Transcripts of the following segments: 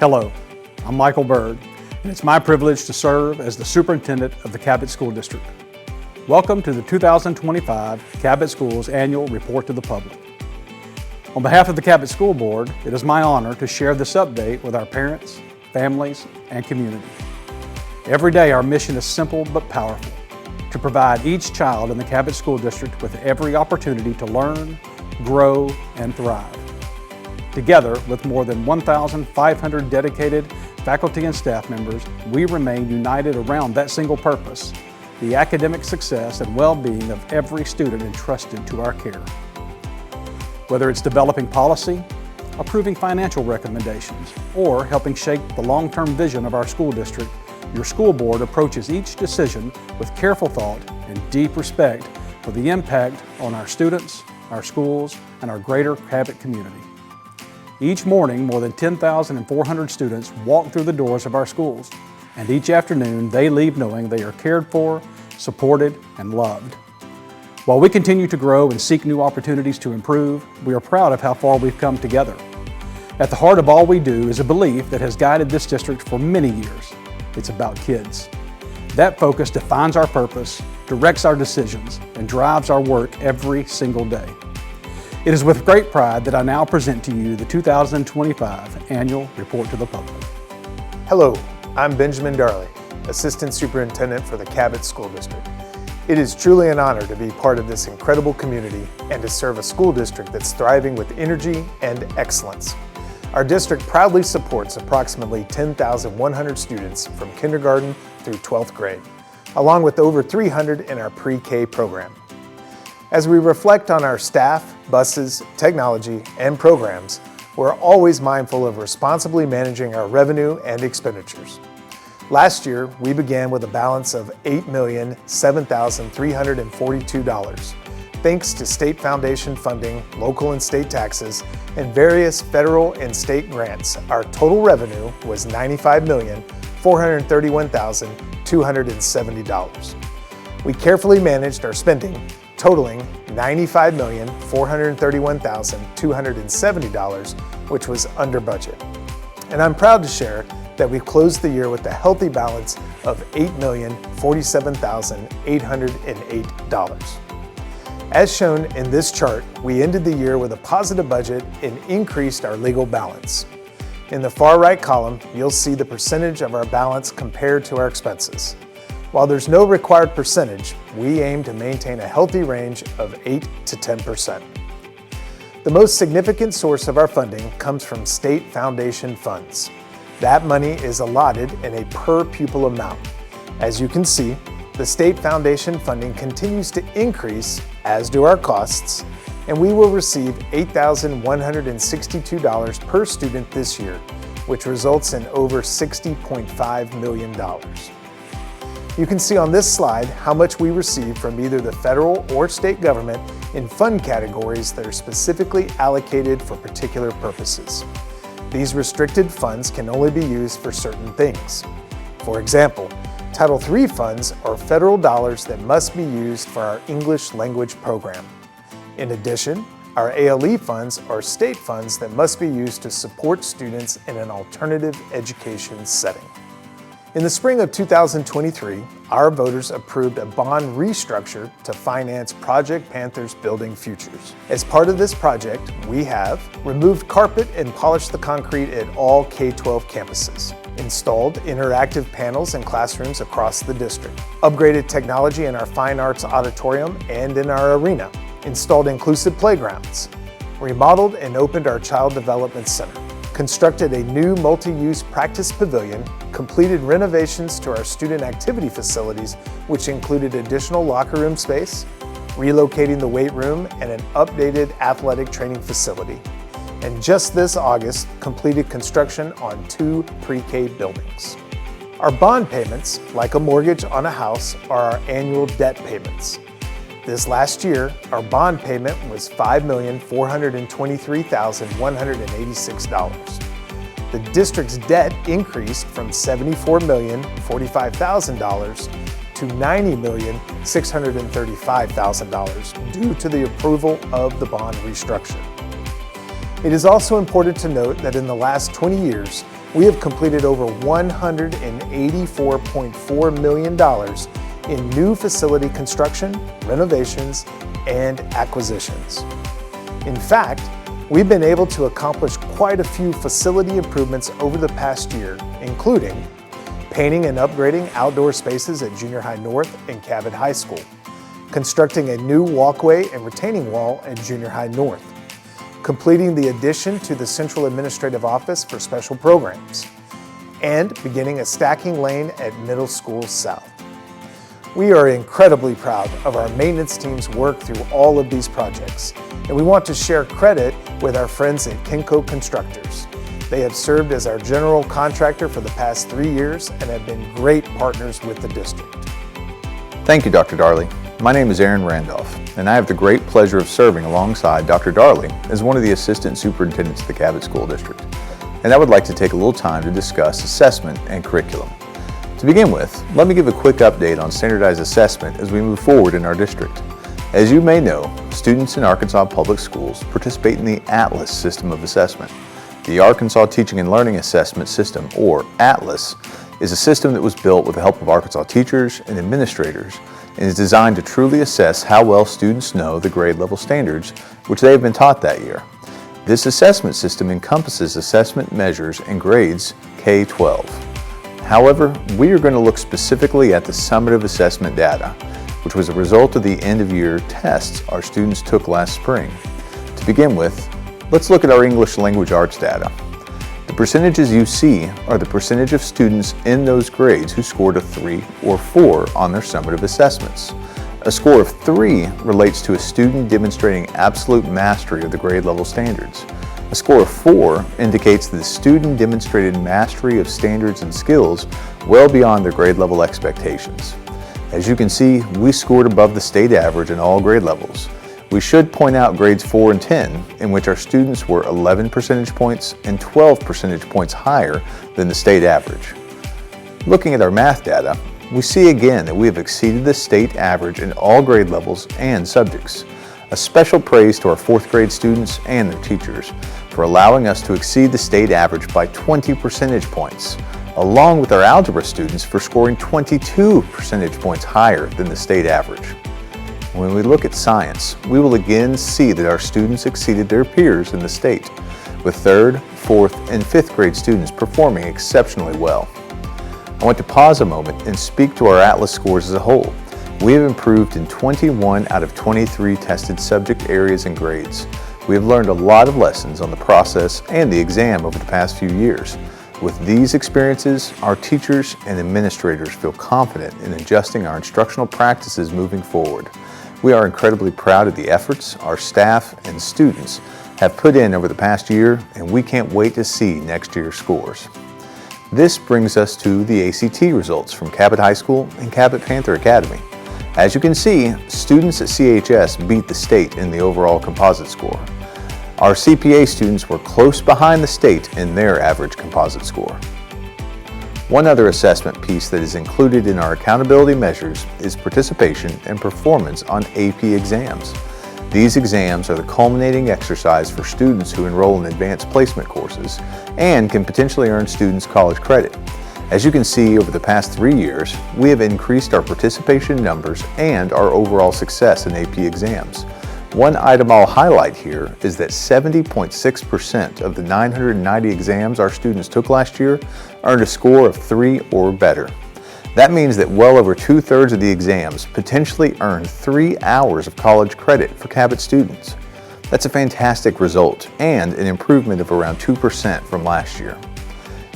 Hello, I'm Michael Berg, and it's my privilege to serve as the Superintendent of the Cabot School District. Welcome to the 2025 Cabot Schools Annual Report to the Public. On behalf of the Cabot School Board, it is my honor to share this update with our parents, families, and community. Every day our mission is simple but powerful, to provide each child in the Cabot School District with every opportunity to learn, grow, and thrive. Together, with more than 1,500 dedicated faculty and staff members, we remain united around that single purpose, the academic success and well-being of every student entrusted to our care. Whether it's developing policy, approving financial recommendations, or helping shape the long-term vision of our school district, your school board approaches each decision with careful thought and deep respect for the impact on our students, our schools, and our greater Cabot community. Each morning, more than 10,400 students walk through the doors of our schools, and each afternoon they leave knowing they are cared for, supported, and loved. While we continue to grow and seek new opportunities to improve, we are proud of how far we've come together. At the heart of all we do is a belief that has guided this district for many years. It's about kids. That focus defines our purpose, directs our decisions, and drives our work every single day. It is with great pride that I now present to you the 2025 Annual Report to the Public. Hello, I'm Benjamin Darley, Assistant Superintendent for the Cabot School District. It is truly an honor to be part of this incredible community and to serve a school district that's thriving with energy and excellence. Our district proudly supports approximately 10,100 students from kindergarten through 12th grade, along with over 300 in our pre-K program. As we reflect on our staff, buses, technology, and programs, we're always mindful of responsibly managing our revenue and expenditures. Last year, we began with a balance of $8,007,342. Thanks to state foundation funding, local and state taxes, and various federal and state grants, our total revenue was $95,431,270. We carefully managed our spending, totaling $95,431,270, which was under budget. And I'm proud to share that we closed the year with a healthy balance of $8,047,808. As shown in this chart, we ended the year with a positive budget and increased our legal balance. In the far right column, you'll see the percentage of our balance compared to our expenses. While there's no required percentage, we aim to maintain a healthy range of 8 to 10%. The most significant source of our funding comes from state foundation funds. That money is allotted in a per pupil amount. As you can see, the state foundation funding continues to increase, as do our costs, and we will receive $8,162 per student this year, which results in over $60.5 million. You can see on this slide how much we receive from either the federal or state government in fund categories that are specifically allocated for particular purposes. These restricted funds can only be used for certain things. For example, Title III funds are federal dollars that must be used for our English language program. In addition, our ALE funds are state funds that must be used to support students in an alternative education setting. In the spring of 2023, our voters approved a bond restructure to finance Project Panther's Building Futures. As part of this project, we have removed carpet and polished the concrete at all K-12 campuses, installed interactive panels in classrooms across the district, upgraded technology in our fine arts auditorium and in our arena, installed inclusive playgrounds, remodeled and opened our Child Development Center, constructed a new multi-use practice pavilion, completed renovations to our student activity facilities, which included additional locker room space, relocating the weight room and an updated athletic training facility, and just this August, completed construction on 2 pre-K buildings. Our bond payments, like a mortgage on a house, are our annual debt payments. This last year, our bond payment was $5,423,186. The district's debt increased from $74,045,000 to $90,635,000 due to the approval of the bond restructure. It is also important to note that in the last 20 years, we have completed over $184.4 million in new facility construction, renovations, and acquisitions. In fact, we've been able to accomplish quite a few facility improvements over the past year, including painting and upgrading outdoor spaces at Junior High North and Cabot High School, constructing a new walkway and retaining wall at Junior High North, completing the addition to the Central Administrative Office for special programs, and beginning a stacking lane at Middle School South. We are incredibly proud of our maintenance team's work through all of these projects, and we want to share credit with our friends at Kenco Constructors. They have served as our general contractor for the past 3 years and have been great partners with the district. Thank you, Dr. Darley. My name is Aaron Randolph, and I have the great pleasure of serving alongside Dr. Darley as one of the assistant superintendents of the Cabot School District. And I would like to take a little time to discuss assessment and curriculum. To begin with, let me give a quick update on standardized assessment as we move forward in our district. As you may know, students in Arkansas Public Schools participate in the ATLAS system of assessment. The Arkansas Teaching and Learning Assessment System, or ATLAS, is a system that was built with the help of Arkansas teachers and administrators and is designed to truly assess how well students know the grade level standards which they have been taught that year. This assessment system encompasses assessment measures and grades K-12. However, we are going to look specifically at the summative assessment data, which was a result of the end-of-year tests our students took last spring. To begin with, let's look at our English language arts data. The percentages you see are the percentage of students in those grades who scored a 3 or 4 on their summative assessments. A score of 3 relates to a student demonstrating absolute mastery of the grade level standards. A score of 4 indicates that the student demonstrated mastery of standards and skills well beyond their grade level expectations. As you can see, we scored above the state average in all grade levels. We should point out grades 4 and 10, in which our students were 11 percentage points and 12 percentage points higher than the state average. Looking at our math data, we see again that we have exceeded the state average in all grade levels and subjects. A special praise to our 4th grade students and their teachers for allowing us to exceed the state average by 20 percentage points, along with our algebra students for scoring 22 percentage points higher than the state average. When we look at science, we will again see that our students exceeded their peers in the state, with 3rd, 4th, and 5th grade students performing exceptionally well. I want to pause a moment and speak to our ATLAS scores as a whole. We have improved in 21 out of 23 tested subject areas and grades. We have learned a lot of lessons on the process and the exam over the past few years. With these experiences, our teachers and administrators feel confident in adjusting our instructional practices moving forward. We are incredibly proud of the efforts our staff and students have put in over the past year, and we can't wait to see next year's scores. This brings us to the ACT results from Cabot High School and Cabot Panther Academy. As you can see, students at CHS beat the state in the overall composite score. Our CPA students were close behind the state in their average composite score. One other assessment piece that is included in our accountability measures is participation and performance on AP exams. These exams are the culminating exercise for students who enroll in advanced placement courses and can potentially earn students college credit. As you can see, over the past 3 years, we have increased our participation numbers and our overall success in AP exams. One item I'll highlight here is that 70.6% of the 990 exams our students took last year earned a score of 3 or better. That means that well over 2/3 of the exams potentially earned 3 hours of college credit for Cabot students. That's a fantastic result and an improvement of around 2% from last year.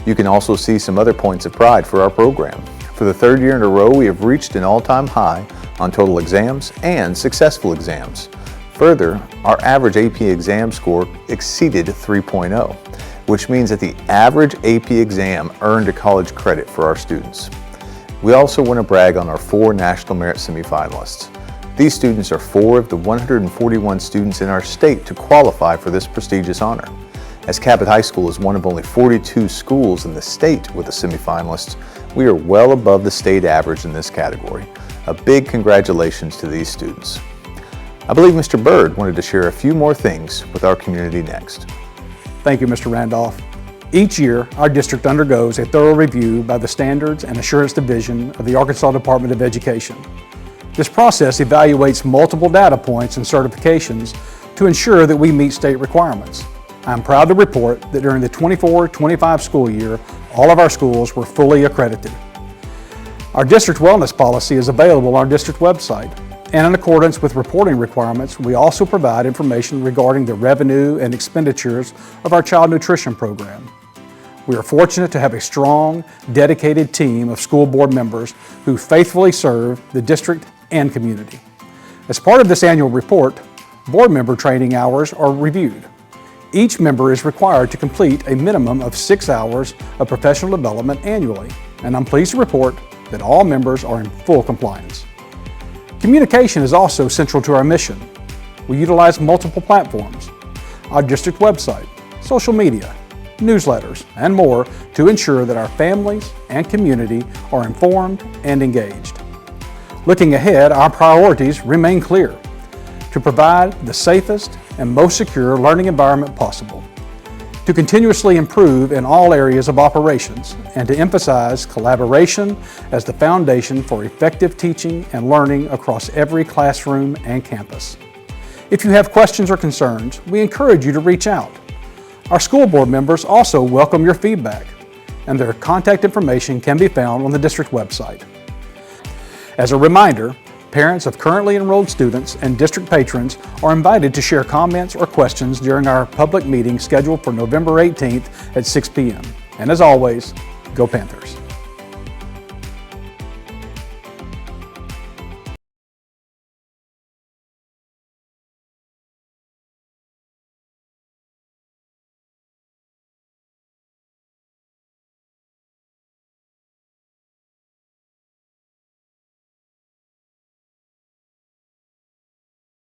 You can also see some other points of pride for our program. For the 3rd year in a row, we have reached an all-time high on total exams and successful exams. Further, our average AP exam score exceeded 3.0, which means that the average AP exam earned a college credit for our students. We also want to brag on our 4 National Merit semifinalists. These students are 4 of the 141 students in our state to qualify for this prestigious honor. As Cabot High School is one of only 42 schools in the state with a semifinalist, we are well above the state average in this category. A big congratulations to these students. I believe Mr. Bird wanted to share a few more things with our community next. Thank you, Mr. Randolph. Each year, our district undergoes a thorough review by the Standards and Assurance Division of the Arkansas Department of Education. This process evaluates multiple data points and certifications to ensure that we meet state requirements. I'm proud to report that during the 24-25 school year, all of our schools were fully accredited. Our district wellness policy is available on our district website, and in accordance with reporting requirements, we also provide information regarding the revenue and expenditures of our child nutrition program. We are fortunate to have a strong, dedicated team of school board members who faithfully serve the district and community. As part of this annual report, board member training hours are reviewed. Each member is required to complete a minimum of 6 hours of professional development annually, and I'm pleased to report that all members are in full compliance. Communication is also central to our mission. We utilize multiple platforms, our district website, social media, newsletters, and more to ensure that our families and community are informed and engaged. Looking ahead, our priorities remain clear: to provide the safest and most secure learning environment possible, to continuously improve in all areas of operations, and to emphasize collaboration as the foundation for effective teaching and learning across every classroom and campus. If you have questions or concerns, we encourage you to reach out. Our school board members also welcome your feedback, and their contact information can be found on the district website. As a reminder, parents of currently enrolled students and district patrons are invited to share comments or questions during our public meeting scheduled for November 18th at 6 p.m. And as always, go Panthers!